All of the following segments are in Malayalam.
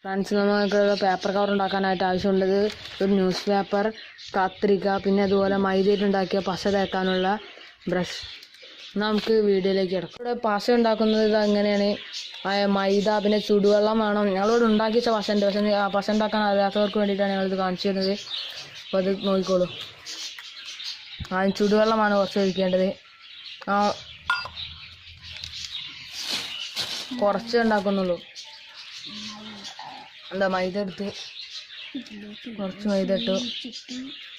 ഫ്രണ്ട്സ്, നമുക്കുള്ള പേപ്പർ കവർ ഉണ്ടാക്കാനായിട്ട് ആവശ്യമുള്ളത് ഒരു ന്യൂസ് പേപ്പർ, കത്രിക, പിന്നെ അതുപോലെ മൈദയിട്ടുണ്ടാക്കിയ പശ തേക്കാനുള്ള ബ്രഷ്. നമുക്ക് വീഡിയോയിലേക്ക് കിടക്കും. ഇവിടെ പശ ഉണ്ടാക്കുന്നത് ഇത് എങ്ങനെയാണ്? മൈദ, പിന്നെ ചുടുവെള്ളം വേണം. ഞങ്ങളിവിടെ ഉണ്ടാക്കി വെച്ച പശ ഉണ്ട്, പക്ഷേ ആ പശ ഉണ്ടാക്കാൻ അറിയാത്തവർക്ക് വേണ്ടിയിട്ടാണ് ഞങ്ങളിത് കാണിച്ചു തരുന്നത്. അപ്പോൾ അത് നോക്കിക്കോളൂ. ആദ്യം ചുടുവെള്ളമാണ് കുറച്ച് ഒഴിക്കേണ്ടത്. കുറച്ച് ഉണ്ടാക്കുന്നുള്ളൂ. എന്താ മൈദ എടുത്ത് കുറച്ച് മൈദ ഇട്ടു.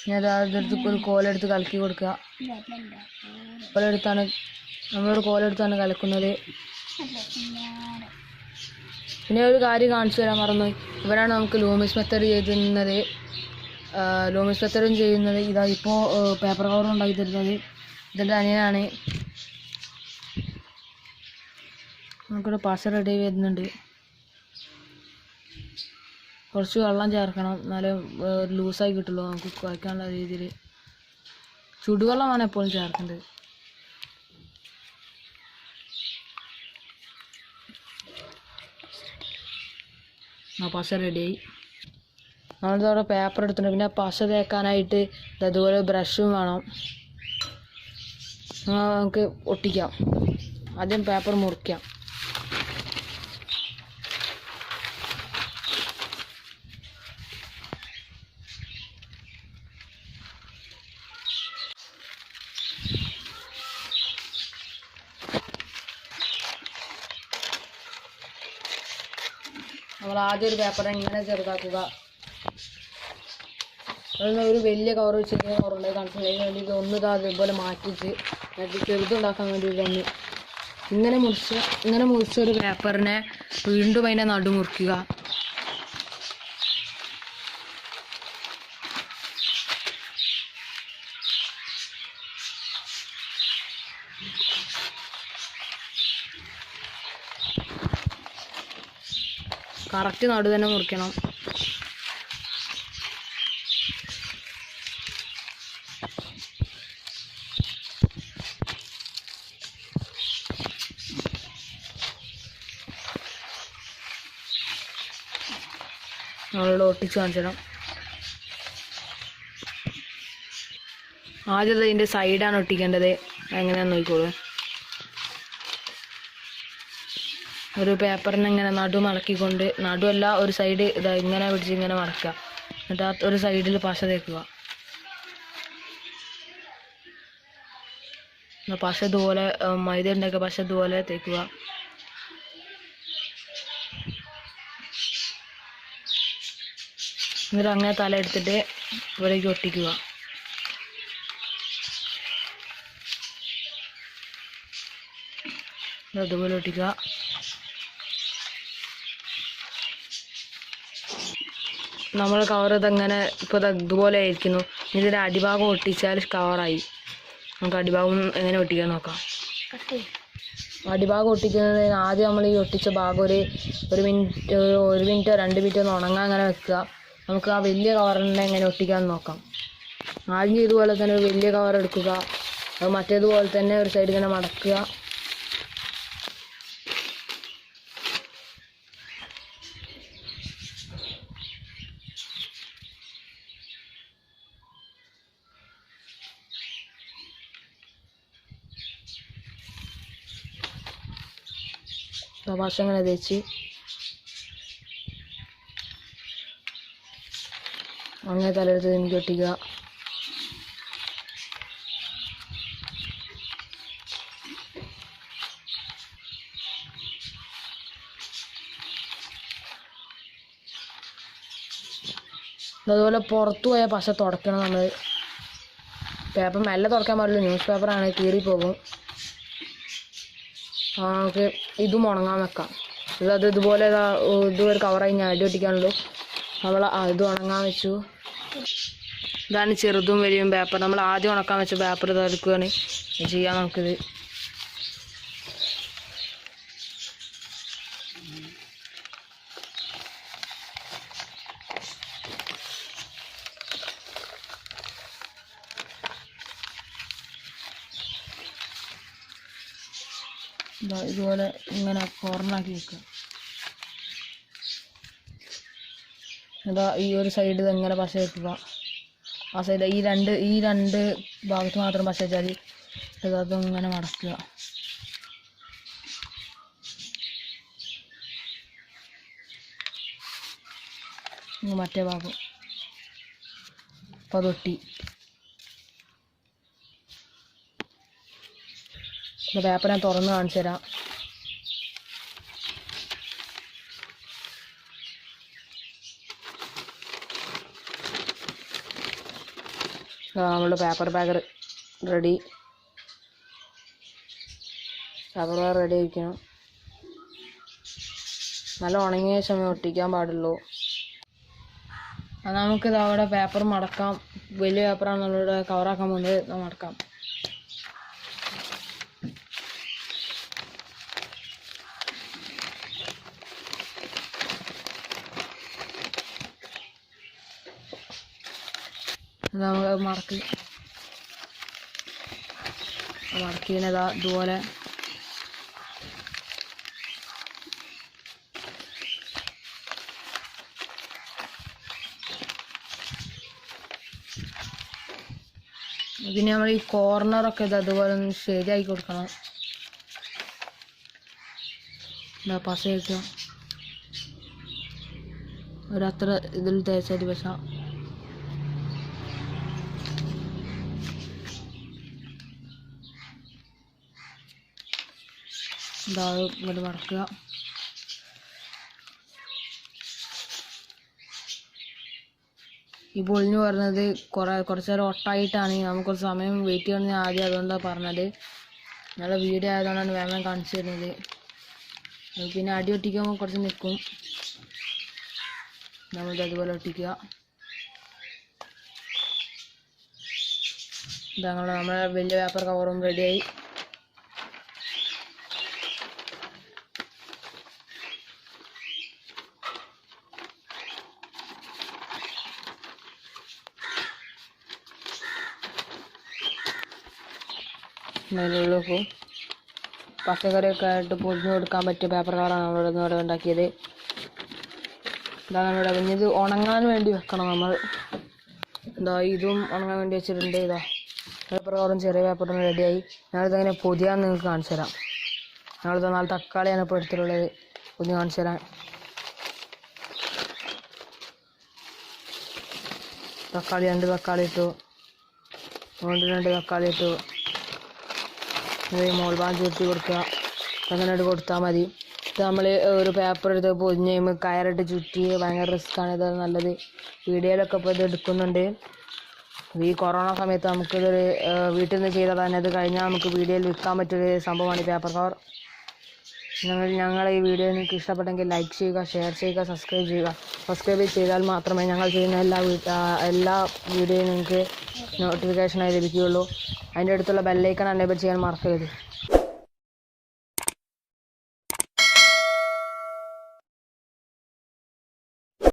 ഞാൻ അതെടുത്ത് ഒരു കോലെടുത്ത് കലക്കി കൊടുക്കുക. നമ്മളൊരു കോലെടുത്താണ് കലക്കുന്നത്. പിന്നെ ഒരു കാര്യം കാണിച്ചു തരാൻ മറന്നു. ഇവരാണ് നമുക്ക് ലൂമിസ് മെത്തേഡ് ചെയ്യുന്നത്. ലൂമിസ് മെത്തേഡും ചെയ്യുന്നത് ഇതാ ഇപ്പോൾ പേപ്പർ കവർ ഉണ്ടാക്കി തരുന്നത് ഇതിൻ്റെ അനിയനാണ്. നമുക്കിവിടെ പശ റെഡി വരുന്നുണ്ട്. കുറച്ച് വെള്ളം ചേർക്കണം, എന്നാലേ ലൂസായി കിട്ടുള്ളൂ നമുക്ക് കുഴക്കാനുള്ള രീതിയിൽ. ചുടുവെള്ളമാണ് എപ്പോഴും ചേർക്കേണ്ടത്. പശ റെഡിയായി. നമ്മളിതവിടെ പേപ്പർ എടുത്തിട്ടുണ്ട്. പിന്നെ പശ തേക്കാനായിട്ട് അതുപോലെ ബ്രഷും വേണം. നമുക്ക് ഒട്ടിക്കാം. ആദ്യം പേപ്പർ മുറിക്കാം. നമ്മൾ ആദ്യം ഒരു പേപ്പർ ഇങ്ങനെ ചെറുതാക്കുക. ഒരു വലിയ കവർ വെച്ചിട്ട് കവറുണ്ട് കാണിച്ചതിന് വേണ്ടിയിട്ട് ഒന്ന് അതേപോലെ മാറ്റിച്ച് ചെറുതുണ്ടാക്കാൻ വേണ്ടിയിട്ട് ഒന്ന് ഇങ്ങനെ മുറിച്ച ഒരു പേപ്പറിനെ വീണ്ടും അതിനെ നടുമുറിക്കുക. കറക്റ്റ് നടു തന്നെ മുറിക്കണം. നമ്മളിവിടെ ഒട്ടിച്ച് കാണിച്ചിടാം. ആദ്യം ഇതിൻ്റെ സൈഡാണ് ഒട്ടിക്കേണ്ടത്. എങ്ങനെയാന്ന് നോക്കിക്കോളൂ. ഒരു പേപ്പറിനെ ഇങ്ങനെ നടു മടക്കിക്കൊണ്ട്, നടുവല്ല ഒരു സൈഡ് ഇതാ ഇങ്ങനെ പിടിച്ച് ഇങ്ങനെ മടക്കുക. എന്നിട്ട് ആ ഒരു സൈഡിൽ പശ തേക്കുക. പശ ഇതുപോലെ മൈദ ഉണ്ടാക്കിയ പശ ഇതുപോലെ തേക്കുക. എന്നിട്ട് അങ്ങനെ തല എടുത്തിട്ട് ഇവിടേക്ക് ഒട്ടിക്കുക. അതുപോലെ ഒട്ടിക്കുക. നമ്മൾ കവർ ഇതെങ്ങനെ ഇപ്പോൾ ഇതുപോലെ ആയിരിക്കുന്നു. ഇതിൻ്റെ അടിഭാഗം ഒട്ടിച്ചാൽ കവറായി. നമുക്ക് അടിഭാഗം എങ്ങനെ ഒട്ടിക്കാൻ നോക്കാം. അടിഭാഗം ഒട്ടിക്കുന്നതിന് ആദ്യം നമ്മൾ ഈ ഒട്ടിച്ച ഭാഗം ഒരു മിനിറ്റോ 2 മിനിറ്റോ ഒന്ന് ഉണങ്ങാൻ അങ്ങനെ വെക്കുക. നമുക്ക് ആ വലിയ കവറിനെ എങ്ങനെ ഒട്ടിക്കാമെന്ന് നോക്കാം. ആദ്യം ഇതുപോലെ തന്നെ ഒരു വലിയ കവർ എടുക്കുക. അത് മറ്റേതുപോലെ തന്നെ ഒരു സൈഡ് ഇങ്ങനെ മടക്കുക. പശ ഇങ്ങനെ തേച്ച് അങ്ങനെ തലയെടുത്ത് എനിക്ക് ഒട്ടിക്കുക. അതുപോലെ പുറത്തു പോയ പശ തുടയ്ക്കണം. നമ്മൾ പേപ്പർ മെല്ലെ തുടയ്ക്കാൻ പാടില്ല, ന്യൂസ് പേപ്പറാണ്, കീറിപ്പോകും. നമുക്ക് ഇതും ഉണങ്ങാൻ വെക്കാം. ഇതുപോലെ ഇതുവരെ കവറായി ഞാൻ അടി ഒട്ടിക്കാനുള്ളൂ. നമ്മൾ ഇത് ഉണങ്ങാൻ വെച്ചു. ഇതാണ് ചെറുതും വലിയും പേപ്പർ. നമ്മൾ ആദ്യം ഉണക്കാൻ വെച്ച പേപ്പർ ഇതെടുക്കുകയാണ് ചെയ്യാം. നമുക്കിത് ഇതുപോലെ ഇങ്ങനെ കോർണറാക്കി വെക്കുക. ഇതാ ഈ ഒരു സൈഡ് ഇതെങ്ങനെ പശ വെക്കുക, ആ സൈഡ് ഈ രണ്ട് ഭാഗത്ത് മാത്രം പശ വെച്ചാൽ അതിങ്ങനെ മടക്കുക. മറ്റേ ഭാഗം അപ്പോൾ അതൊട്ടി. പേപ്പർ ഞാൻ തുറന്ന് കാണിച്ചു തരാം. നമ്മളുടെ paper bag ready. Paper bag ready ആയിരിക്കണം. നല്ല ഉണങ്ങിയ സമയം ഒട്ടിക്കാൻ പാടുള്ളൂ. നമുക്കിത് അവിടെ പേപ്പർ മടക്കാം. വലിയ പേപ്പറാണ് നമ്മളിവിടെ കവറാക്കാൻ പോകുന്നത്. മടക്കാം. നമുക്ക് മടക്കിയതാ ഇതുപോലെ ഇതിന് നമ്മൾ ഈ കോർണറൊക്കെ ഇത് അതുപോലെ ഒന്ന് ശരിയാക്കി കൊടുക്കണം. പശ വയ്ക്കുക, ഒരത്ര ഇതിൽ തേച്ചാൽ പശ. ഇതാ ഇങ്ങോട്ട് മടക്കുക. ഈ പൊളിഞ്ഞു പറഞ്ഞത് കുറച്ച് നേരം ഒട്ടായിട്ടാണ്. നമുക്ക് കുറച്ച് സമയം വെയിറ്റ് ചെയ്യണം. ഞാൻ ആദ്യം അതുകൊണ്ടാണ് പറഞ്ഞത്. നല്ല വീഡിയോ ആയതുകൊണ്ടാണ് വേഗം കാണിച്ചു തരുന്നത്. പിന്നെ അടി ഒട്ടിക്കുമ്പോൾ കുറച്ച് നിൽക്കും. നമ്മളിത് അതുപോലെ ഒട്ടിക്കുക. നമ്മളെ വലിയ പേപ്പർ കവറും റെഡിയായി. മേലുള്ളൂ പച്ചക്കറിയൊക്കെ ആയിട്ട് പൊതിഞ്ഞു കൊടുക്കാൻ പറ്റിയ പേപ്പർ കവറാണ് നമ്മളിവിടെ ഉണ്ടാക്കിയത്. ഇതാണ് ഇവിടെ. പിന്നെ ഇത് ഉണങ്ങാൻ വേണ്ടി വെക്കണം നമ്മൾ. ഇതും ഉണങ്ങാൻ വേണ്ടി വെച്ചിട്ടുണ്ട്. പേപ്പർ കവറും ചെറിയ പേപ്പറും റെഡിയായി. ഞാനിതങ്ങനെ പൊതിയാൻ നിങ്ങൾക്ക് കാണിച്ചു തരാം. ഞങ്ങളിത് 4 തക്കാളിയാണ് ഇപ്പോൾ എടുത്തിട്ടുള്ളത്. പൊതിഞ്ഞ് കാണിച്ചു തരാം. തക്കാളി 2 തക്കാളി ഇട്ടു. 2 തക്കാളി ഇട്ടു. മോൾ ഭാഗം ചുരുട്ടി കൊടുക്കുക. അങ്ങനെ കൊടുത്താൽ മതി. ഇത് നമ്മൾ ഒരു പേപ്പർ എടുത്ത് പൊതിഞ്ഞ് കഴിയുമ്പോൾ കയറിട്ട് ചുറ്റി ഭയങ്കര റിസ്ക്കാണ്. ഇത് നല്ലത്. വീഡിയോയിലൊക്കെ ഇപ്പോൾ ഇത് എടുക്കുന്നുണ്ട്. ഈ കൊറോണ സമയത്ത് നമുക്കിതൊരു വീട്ടിൽ നിന്ന് ചെയ്താൽ തന്നെ അത് കഴിഞ്ഞാൽ നമുക്ക് വീഡിയോയിൽ വിൽക്കാൻ പറ്റിയൊരു സംഭവമാണ് ഈ പേപ്പർ കവർ. ഞങ്ങൾ ഈ വീഡിയോ നിങ്ങൾക്ക് ഇഷ്ടപ്പെട്ടെങ്കിൽ ലൈക്ക് ചെയ്യുക, ഷെയർ ചെയ്യുക, സബ്സ്ക്രൈബ് ചെയ്യുക. സബ്സ്ക്രൈബ് ചെയ്താൽ മാത്രമേ ഞങ്ങൾ ചെയ്യുന്ന എല്ലാ വീഡിയോയും നിങ്ങൾക്ക് നോട്ടിഫിക്കേഷനായി ലഭിക്കുകയുള്ളൂ. അതിൻ്റെ അടുത്തുള്ള ബെല്ലൈക്കൺ എനേബിൾ ചെയ്യാൻ മറക്കരുത്.